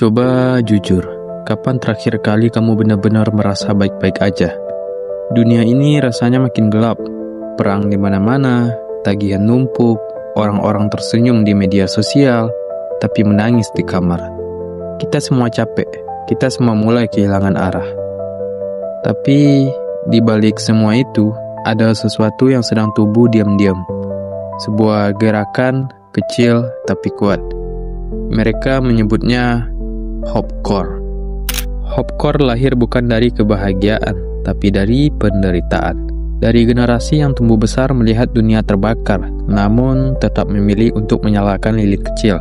Coba jujur, kapan terakhir kali kamu benar-benar merasa baik-baik aja? Dunia ini rasanya makin gelap, perang di mana-mana, tagihan numpuk, orang-orang tersenyum di media sosial, tapi menangis di kamar. Kita semua capek, kita semua mulai kehilangan arah. Tapi di balik semua itu, ada sesuatu yang sedang tumbuh diam-diam. Sebuah gerakan kecil tapi kuat. Mereka menyebutnya Hopecore. Hopecore lahir bukan dari kebahagiaan, tapi dari penderitaan. Dari generasi yang tumbuh besar melihat dunia terbakar, namun tetap memilih untuk menyalakan lilin kecil.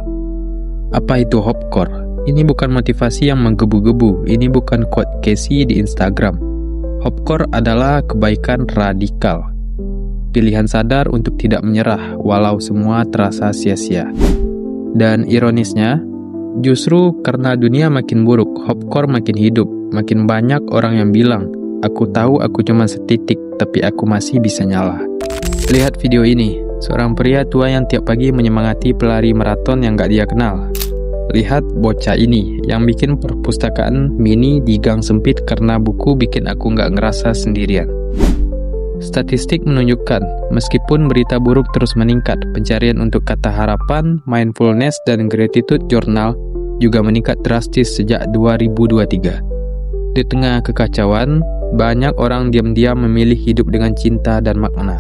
Apa itu Hopecore? Ini bukan motivasi yang menggebu-gebu, ini bukan quote Casey di Instagram. Hopecore adalah kebaikan radikal. Pilihan sadar untuk tidak menyerah, walau semua terasa sia-sia. Dan ironisnya, justru karena dunia makin buruk, Hopecore makin hidup. Makin banyak orang yang bilang, aku tahu aku cuma setitik, tapi aku masih bisa nyala. Lihat video ini, seorang pria tua yang tiap pagi menyemangati pelari maraton yang gak dia kenal. Lihat bocah ini, yang bikin perpustakaan mini di gang sempit karena buku bikin aku gak ngerasa sendirian. Statistik menunjukkan, meskipun berita buruk terus meningkat, pencarian untuk kata harapan, mindfulness, dan gratitude journal juga meningkat drastis sejak 2023. Di tengah kekacauan, banyak orang diam-diam memilih hidup dengan cinta dan makna.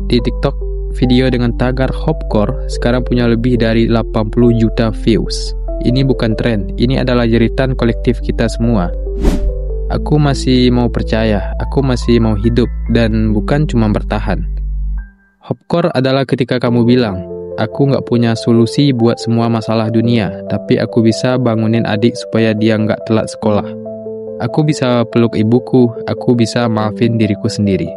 Di TikTok, video dengan tagar Hopecore sekarang punya lebih dari 80 juta views. Ini bukan tren, ini adalah jeritan kolektif kita semua. Aku masih mau percaya, aku masih mau hidup, dan bukan cuma bertahan. Hopecore adalah ketika kamu bilang, aku gak punya solusi buat semua masalah dunia, tapi aku bisa bangunin adik supaya dia gak telat sekolah. Aku bisa peluk ibuku, aku bisa maafin diriku sendiri.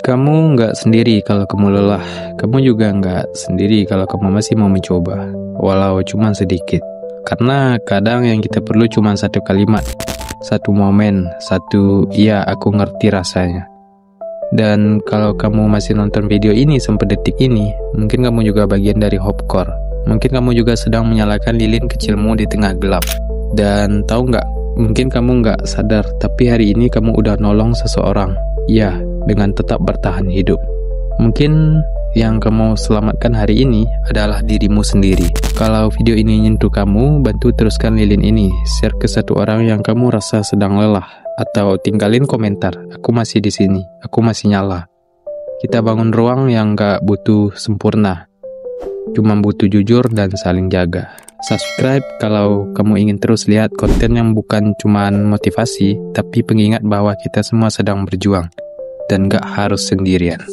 Kamu gak sendiri kalau kamu lelah, kamu juga gak sendiri kalau kamu masih mau mencoba, walau cuma sedikit. Karena kadang yang kita perlu cuma satu kalimat, satu momen, satu iya aku ngerti rasanya. Dan kalau kamu masih nonton video ini sampai detik ini, mungkin kamu juga bagian dari Hopecore. Mungkin kamu juga sedang menyalakan lilin kecilmu di tengah gelap. Dan tahu nggak, mungkin kamu nggak sadar, tapi hari ini kamu udah nolong seseorang. Ya, dengan tetap bertahan hidup. Mungkin yang kamu selamatkan hari ini adalah dirimu sendiri. Kalau video ini nyentuh kamu, bantu teruskan lilin ini. Share ke satu orang yang kamu rasa sedang lelah. Atau tinggalin komentar, aku masih di sini, aku masih nyala. Kita bangun ruang yang gak butuh sempurna, cuma butuh jujur dan saling jaga. Subscribe kalau kamu ingin terus lihat konten yang bukan cuma motivasi, tapi pengingat bahwa kita semua sedang berjuang dan gak harus sendirian.